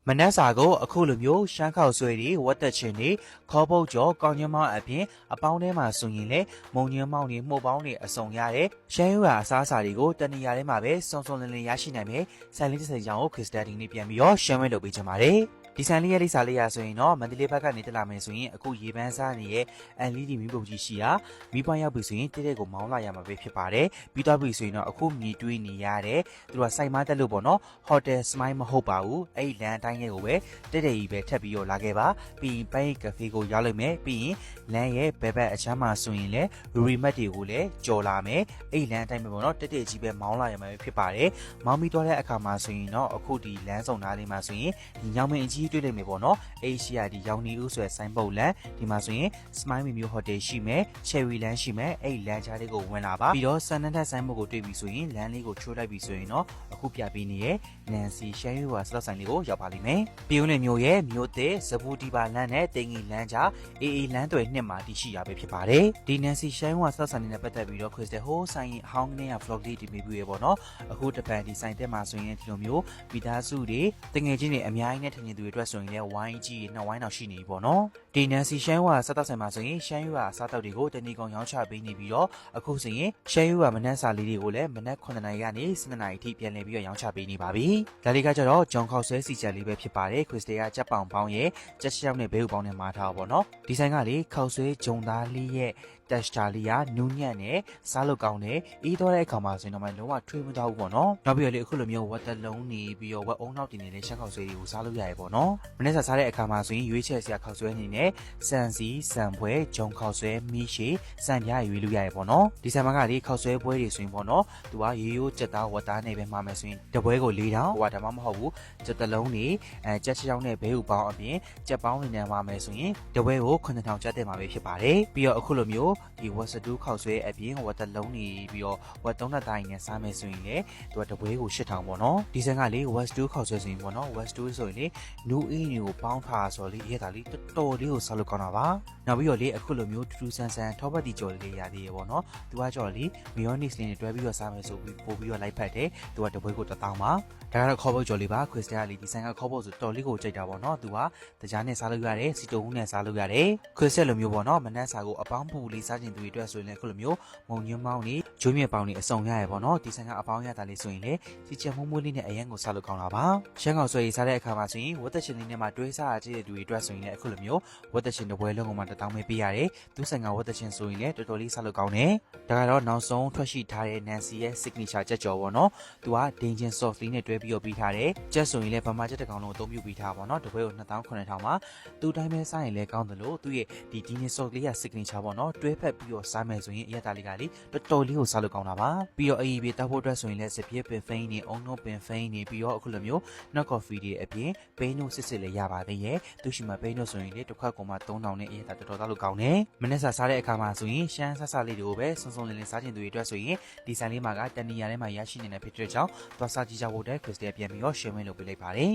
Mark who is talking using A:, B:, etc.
A: မနက်စာကိုအခုလိုမျိုးရှမ်းခေါက်ဆွဲတွေဝတ်သက်ချင်းတွေခေါ်ပုတ်ကြော်ကောင်းညမောင်းအပြင်အပေါင်းထဲမှာဆိုရင်လေမုံညင်းမောင်းတွေမှုတ်ပေါင်းတွေအစုံရတယ်ရှမ်းရွာအစားအစာတွေကိုတနေရာထဲမှာပဲစုံစုံလင်လင်ရရှိနိုင်မယ်ဆိုင်လင်းတစ်စိမ်ကြောင်ကိုခရစ်စတန်ဒီနေ့ပြန်ပြီးတော့ရှမ်းဝဲလုပ်ပေးချင်ပါတယ်ဒီဆိုင်လေးရဲ့လိပ်စာလေးရဆိုရင်တော့မန္တလေးဘက်ကနေတက်လာမယ်ဆိုရင်အခုရေပန်းစားနေတဲ့ LED မီးပုံကြီးရှိရာမီးပွားရောက်ပြီဆိုရင်တဲ့ကိုမောင်းလာရမှာပဲဖြစ်ပါတယ်ပြီးတော့ပြီဆိုရင်တော့အခုမြည်တွေးနေရတယ်သူကစိုက်မတက်လို့ပေါ့နော်ဟိုတယ်စမိုင်းမဟုတ်ပါဘူးအဲ့လမ်းတိုင်းလေးကိုပဲတဲ့ကြီးပဲထပ်ပြီးတော့လာခဲ့ပါပြီးရင်ပိုင်းကဖေးကိုရောက်လိုက်မယ်ပြီးရင်လမ်းရဲ့ဘက်ဘက်အချမ်းမှာဆိုရင်လည်းရီမတ်တွေကိုလည်းကြော်လာမယ်အဲ့လမ်းတိုင်းပဲပေါ့နော်တဲ့ကြီးပဲမောင်းလာရမှာပဲဖြစ်ပါတယ်မောင်းပြီးတော့တဲ့အခါမှာဆိုရင်တော့အခုဒီလမ်းစုံသားလေးမှာဆိုရင်ဒီညောင်မင်းအကြီးတွေ့လိုက်မယ်ပေါ့နော်အေရှိယာဒီရောင်နီဦးဆိုတဲ့ဆိုင်းပုတ်လန်ဒီမှာဆိုရင် Smile မျိုးဟိုတယ်ရှိမယ် Cherry လန်ရှိမယ်အဲ့လန်ချားလေးကိုဝင်လာပါပြီးတော့ဆန်နန်းထက်ဆိုင်းပုတ်ကိုတွေ့ပြီဆိုရင်လန်လေးကိုချိုးလိုက်ပြီဆိုရင်တော့အခုပြပေးနေတဲ့ Nancy ရှမ်းရွာစလောက်ဆိုင်လေးကိုရောက်ပါလိမ့်မယ်ပြည်ဦးနယ်မျိုးရဲ့မျိုးသစ်ဇပူတီပါလန်နဲ့တင်ငီလန်ချာအေအေလန်တွေနှစ်မှာတည်ရှိရပဲဖြစ်ပါတယ်ဒီ Nancy ရှမ်းရွာစလောက်ဆိုင်လေးနဲ့ပတ်သက်ပြီးတော့ Crystal ဟိုးဆိုင်ရင်အဟောင်းကနေရ vlog လေးဒီမေးပြီးရပေါ့နော်အခုတပံဒီဆိုင်တက်မှာဆိုရင်ဒီလိုမျိုးမိသားစုတွေတငယ်ချင်းတွေအများကြီးနဲ့ထင်နေသူတွေအတွက်ဆိုရင်လည်းဝိုင်းကြီးနှစ်ဝိုင်းတော့ရှိနေပြီပေါ့နော်ဒီ Nancy ရှမ်းရွာစားတောက်ဆိုင်မှာဆိုရင်ရှမ်းရွာစားတောက်တွေကိုတနေ့ကောင်ရောင်းချပေးနေပြီးတော့အခုဆိုရင်ရှမ်းရွာမနက်စာလေးတွေကိုလည်းမနက်9နာရီကနေ12နာရီထိပြန်လည်ပြီးတော့ရောင်းချပေးနေပါပြီဒါလေးကကျတော့ဂျွန်ခေါက်ဆွဲစီချက်လေးပဲဖြစ်ပါတယ်ခရစ်စတေကကြက်ပေါင်ပေါင်းရဲ့ကြက်ချောင်းနဲ့ဘဲဥပေါင်းနဲ့မာထားပါပေါ့နော်ဒီဆိုင်ကလေခေါက်ဆွဲဂျုံသားလေးရဲ့တက်စတာလေးကနူးညံ့နဲ့စားလို့ကောင်းတယ်အေးတော့တဲ့အခါမှာဆိုရင်တော့လုံးဝထွေးမသွားဘူးပေါ့နော်နောက်ပြီးတော့လေအခုလိုမျိုးဝတ်တလုံးနေပြီးတော့ဝက်အုံနောက်တင်နေတဲ့ရှက်ခေါက်ဆွဲတွေကိုစားလို့ရရပေါ့နော်မနေ့စားတဲ့အခါမှာဆိုရင်ရွေးချယ်စရာခေါက်ဆွဲအနေနဲ့စံစီစံပွဲဂျုံခေါက်ဆွဲမီးရှည်စံပြားရွေးလို့ရရပေါ့နော်ဒီဆိုင်မှာကလေခေါက်ဆွဲပွဲတွေဆိုရင်ပေါ့နော်သူကရိုးရိုးကြက်သားဝက်သားနဲ့ပဲမှာမယ်ဆိုရင်တပွဲကို4တောင်ဟိုကဒါမှမဟုတ်ဘူးကြက်တလုံးနေကြက်ချောင်းနဲ့ဘဲဥပေါင်းအပြင်ကြက်ပေါင်းတွေနဲ့မှာမယ်ဆိုရင်တပွဲကို9000ကျပ်တဲ့မှာပဲဖြစ်ပါတယ်ပြီးတော့အခုလိုမျိုးဒီဝက်စတူးခေါက်ဆွဲအပြင်ဝက်တလုံးနေပြီးတော့ဝက်3နှစ်တိုင်းနဲ့စားမယ်ဆိုရင်လေသူကတပွဲကို8000ပေါ့နော်ဒီဆိုင်ကလေဝက်စတူးခေါက်ဆွဲဆိုရင်ပေါ့နော်ဝက်စတူးဆိုရင်လေနူးအင်းတွေကိုပေါင်းထားဆိုလေရဲတာလေးတော်လေးကိုစားလို့ကောင်းတာပါနောက်ပြီးတော့လေအခုလိုမျိုးထူးထူးဆန်းဆန်းထောပတ်တီကြော်လေးရသေးရေပေါ့နော်သူကကြော်လေမီယောနစ်လေးနဲ့တွဲပြီးတော့စားမယ်ဆိုပြီးပို့ပြီးတော့လိုက်ဖက်တယ်သူကတပွဲကို1000ပါဒါကတော့ခေါ်ပုတ်ကြော်လေးပါခရစ်စတန်ကလေဒီဆိုင်ကခေါ်ပုတ်ဆိုတော်လေးကိုကြိုက်တာပေါ့နော်သူကတကြားနဲ့စားလို့ရတယ်စီတုံးနဲ့စားလို့ရတယ်ခရစ်စတက်လိုမျိုးပေါ့နော်မနက်စာကိုအပေါင်းပူလေးစားခြင်းသူတွေအတွက်ဆိုရင်လည်းအခုလိုမျိုးမုံညွန်းမောင်းနေဂျွေးမြက်ပေါင်းနေအစုံရရပေါ့နော်ဒီဆိုင်ကအပေါင်းရတာလေးဆိုရင်လေစီချက်မှုမွေးလေးနဲ့အရန်ကိုစားလို့ကောင်းတာပါရှမ်းကောင်ဆွဲရေးစားတဲ့အခါမှာဆိုရင်ဝတ်သက်ရှင်လေးနဲ့မှတွဲစားရတဲ့သူတွေအတွက်ဆိုရင်လည်းအခုလိုမျိုးဝတ်သက်ရှင်တစ်ပွဲလုံးကိုမှ1000ပဲပေးရတယ်သူဆိုင်ကဝတ်သက်ရှင်ဆိုရင်လည်းတော်တော်လေးစားလို့ကောင်းတယ်ဒါကတော့နောက်ဆုံးထွက်ရှိထားတဲ့ Nancy ရဲ့ signature ကြက်ကြော်ပေါ့နော်သူက Dangin sauce လေးနဲ့တွဲပြီးတော့ပြီးထားတယ်ကြက်ဆိုရင်လည်းဗမာကြက်တစ်ကောင်လုံးအသုံးပြုပြီးထားပါတော့တစ်ပွဲကို29000ပါသူ့တိုင်းပဲစားရင်လည်းကောင်းတယ်လို့သူ့ရဲ့ဒီ Dangin sauce လေးက signature ပေါ့နော်တွဲဖက်ပြီးတော့စားမယ်ဆိုရင်အရတာလေးကလေတော်တော်လေးကိုစားလို့ကောင်းတာပါပြီးတော့အီးပြီးတောက်ဖို့အတွက်ဆိုရင်လည်းစပြည့်ပင်ဖိန်းနေအုံနှုတ်ပင်ဖိန်းနေပြီးတော့အခုလိုမျိုး not coffee တွေအပြင်ပိန်းတို့စစ်လည်းရပါသေးရဲ့သူရှိမှပိန်းတို့ဆိုရင်လေတစ်ခွက်ကောင်မှ3000နဲ့အရတာတော်တော်သားလို့ကောင်းတယ်မနေ့စားတဲ့အခါမှာဆိုရင်ရှမ်းဆလေးတွေကိုပဲစုံစုံလင်လင်စားခြင်းသူတွေအတွက်ဆိုရင်ဒီဆိုင်လေးမှာကတန်နီယာထဲမှာရရှိနေတဲ့ဖြစ်တဲ့ကြောင့်သွားစားကြည့်ကြဖို့တဲ့ Crystal ပြန်ပြီးတော့ share လုပ်ပေးလိုက်ပါတယ်